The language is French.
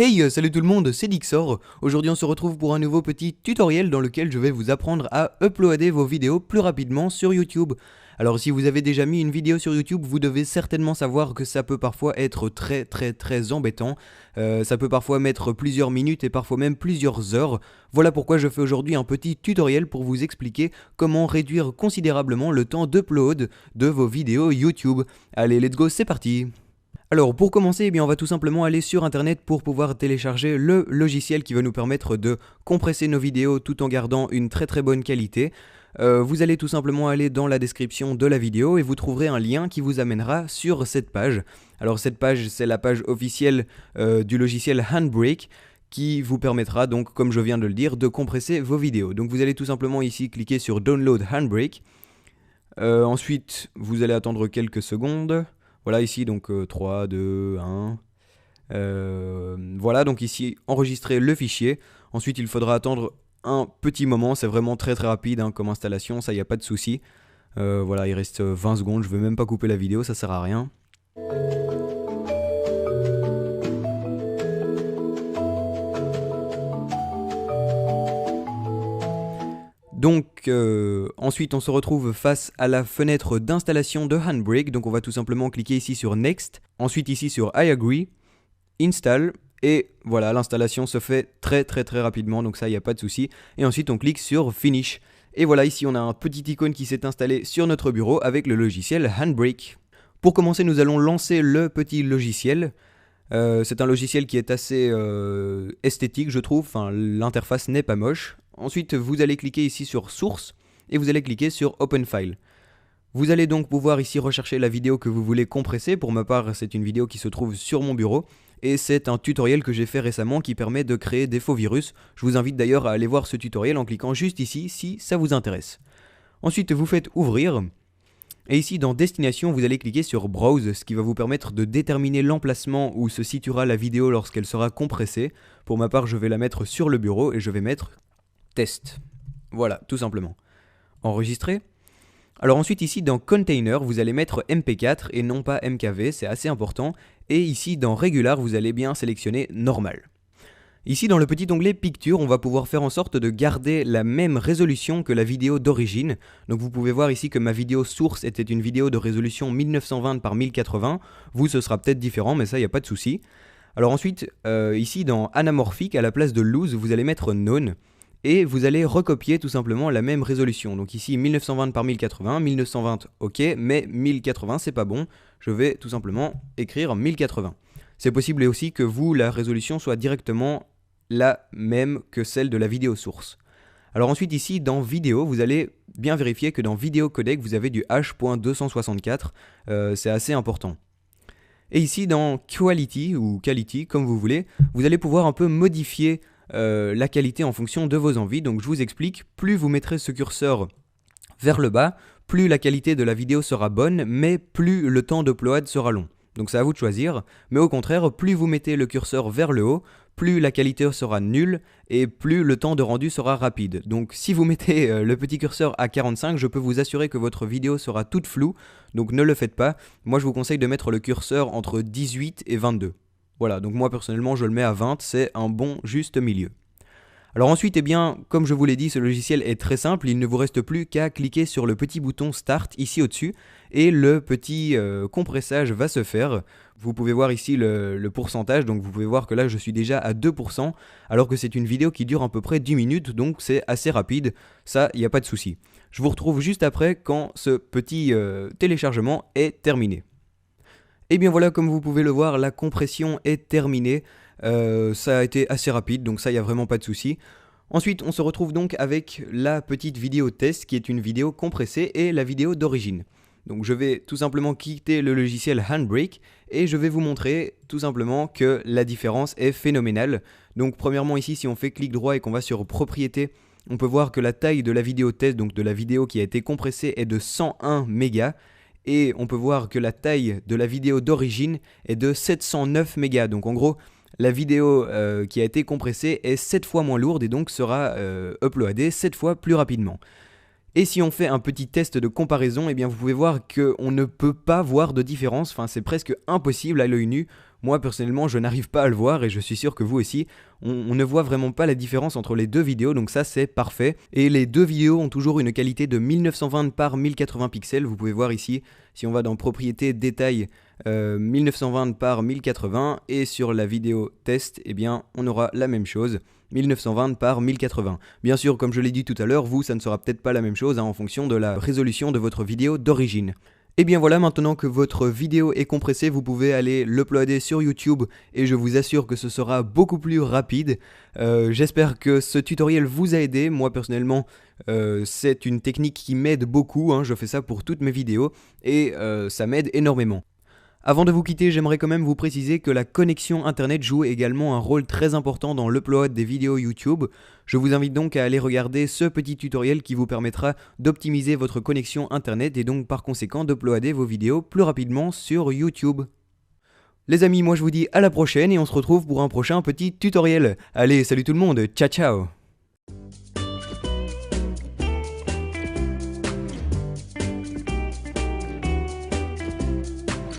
Hey, salut tout le monde, c'est Dixor. Aujourd'hui on se retrouve pour un nouveau petit tutoriel dans lequel je vais vous apprendre à uploader vos vidéos plus rapidement sur YouTube. Alors si vous avez déjà mis une vidéo sur YouTube, vous devez certainement savoir que ça peut parfois être très embêtant. Ça peut parfois mettre plusieurs minutes et parfois même plusieurs heures. Voilà pourquoi je fais aujourd'hui un petit tutoriel pour vous expliquer comment réduire considérablement le temps d'upload de vos vidéos YouTube. Allez, let's go, c'est parti! Alors pour commencer, on va tout simplement aller sur internet pour pouvoir télécharger le logiciel qui va nous permettre de compresser nos vidéos tout en gardant une très bonne qualité. Vous allez tout simplement aller dans la description de la vidéo et vous trouverez un lien qui vous amènera sur cette page. Alors cette page, c'est la page officielle du logiciel Handbrake qui vous permettra donc, comme je viens de le dire, de compresser vos vidéos. Donc vous allez tout simplement ici cliquer sur Download Handbrake. Ensuite, vous allez attendre quelques secondes. Voilà ici donc 3, 2, 1, voilà donc ici enregistrer le fichier. Ensuite il faudra attendre un petit moment, c'est vraiment très rapide comme installation, ça y a pas de souci. Voilà, il reste 20 secondes, je vais même pas couper la vidéo, ça sert à rien. Donc ensuite on se retrouve face à la fenêtre d'installation de Handbrake, donc on va tout simplement cliquer ici sur Next, ensuite ici sur I agree, Install, et voilà, l'installation se fait très rapidement, donc ça il n'y a pas de souci, et ensuite on clique sur Finish, et voilà ici on a un petit icône qui s'est installé sur notre bureau avec le logiciel Handbrake. Pour commencer nous allons lancer le petit logiciel. C'est un logiciel qui est assez esthétique je trouve, enfin, l'interface n'est pas moche. Ensuite vous allez cliquer ici sur Source et vous allez cliquer sur Open File. Vous allez donc pouvoir ici rechercher la vidéo que vous voulez compresser. Pour ma part c'est une vidéo qui se trouve sur mon bureau et c'est un tutoriel que j'ai fait récemment qui permet de créer des faux virus. Je vous invite d'ailleurs à aller voir ce tutoriel en cliquant juste ici si ça vous intéresse. Ensuite vous faites ouvrir. Et ici dans Destination, vous allez cliquer sur Browse, ce qui va vous permettre de déterminer l'emplacement où se situera la vidéo lorsqu'elle sera compressée. Pour ma part, je vais la mettre sur le bureau et je vais mettre Test. Voilà, tout simplement. Enregistrer. Alors ensuite ici dans Container, vous allez mettre MP4 et non pas MKV, c'est assez important. Et ici dans Regular, vous allez bien sélectionner Normal. Ici dans le petit onglet Picture, on va pouvoir faire en sorte de garder la même résolution que la vidéo d'origine. Donc vous pouvez voir ici que ma vidéo source était une vidéo de résolution 1920 par 1080. Vous, ce sera peut-être différent, mais ça, il n'y a pas de souci. Alors ensuite, ici dans Anamorphique, à la place de Loose, vous allez mettre None. Et vous allez recopier tout simplement la même résolution. Donc ici 1920 par 1080, 1920 ok, mais 1080 c'est pas bon. Je vais tout simplement écrire 1080. C'est possible aussi que vous, la résolution soit directement la même que celle de la vidéo source. Alors ensuite ici dans vidéo, vous allez bien vérifier que dans vidéo codec vous avez du H.264, c'est assez important. Et ici dans quality ou quality comme vous voulez, vous allez pouvoir un peu modifier la qualité en fonction de vos envies. Donc je vous explique, plus vous mettrez ce curseur vers le bas, plus la qualité de la vidéo sera bonne, mais plus le temps d'upload sera long. Donc c'est à vous de choisir, mais au contraire, plus vous mettez le curseur vers le haut, plus la qualité sera nulle et plus le temps de rendu sera rapide. Donc si vous mettez le petit curseur à 45, je peux vous assurer que votre vidéo sera toute floue, donc ne le faites pas. Moi je vous conseille de mettre le curseur entre 18 et 22. Voilà, donc moi personnellement je le mets à 20, c'est un bon juste milieu. Alors ensuite, comme je vous l'ai dit, ce logiciel est très simple, il ne vous reste plus qu'à cliquer sur le petit bouton Start ici au-dessus et le petit compressage va se faire. Vous pouvez voir ici le pourcentage, donc vous pouvez voir que là je suis déjà à 2%, alors que c'est une vidéo qui dure à peu près 10 minutes, donc c'est assez rapide, ça, il n'y a pas de souci. Je vous retrouve juste après quand ce petit téléchargement est terminé. Et bien voilà, comme vous pouvez le voir, la compression est terminée. Ça a été assez rapide, donc ça, il n'y a vraiment pas de souci. Ensuite, on se retrouve donc avec la petite vidéo test qui est une vidéo compressée et la vidéo d'origine. Donc je vais tout simplement quitter le logiciel Handbrake et je vais vous montrer tout simplement que la différence est phénoménale. Donc premièrement ici, si on fait clic droit et qu'on va sur propriétés, on peut voir que la taille de la vidéo test, donc de la vidéo qui a été compressée, est de 101 mégas. Et on peut voir que la taille de la vidéo d'origine est de 709 mégas. Donc en gros, la vidéo qui a été compressée est 7 fois moins lourde et donc sera uploadée 7 fois plus rapidement. Et si on fait un petit test de comparaison, eh bien vous pouvez voir qu'on ne peut pas voir de différence, enfin c'est presque impossible à l'œil nu. Moi personnellement je n'arrive pas à le voir et je suis sûr que vous aussi. On ne voit vraiment pas la différence entre les deux vidéos, donc ça c'est parfait. Et les deux vidéos ont toujours une qualité de 1920 par 1080 pixels. Vous pouvez voir ici, si on va dans propriété détail, 1920 par 1080, et sur la vidéo test, eh bien on aura la même chose, 1920 par 1080. Bien sûr, comme je l'ai dit tout à l'heure, vous ça ne sera peut-être pas la même chose en fonction de la résolution de votre vidéo d'origine. Et bien voilà, maintenant que votre vidéo est compressée, vous pouvez aller l'uploader sur YouTube et je vous assure que ce sera beaucoup plus rapide. J'espère que ce tutoriel vous a aidé. Moi personnellement, c'est une technique qui m'aide beaucoup, hein. Je fais ça pour toutes mes vidéos et ça m'aide énormément. Avant de vous quitter, j'aimerais quand même vous préciser que la connexion internet joue également un rôle très important dans l'upload des vidéos YouTube. Je vous invite donc à aller regarder ce petit tutoriel qui vous permettra d'optimiser votre connexion internet et donc par conséquent d'uploader vos vidéos plus rapidement sur YouTube. Les amis, moi je vous dis à la prochaine et on se retrouve pour un prochain petit tutoriel. Allez, salut tout le monde, ciao ciao!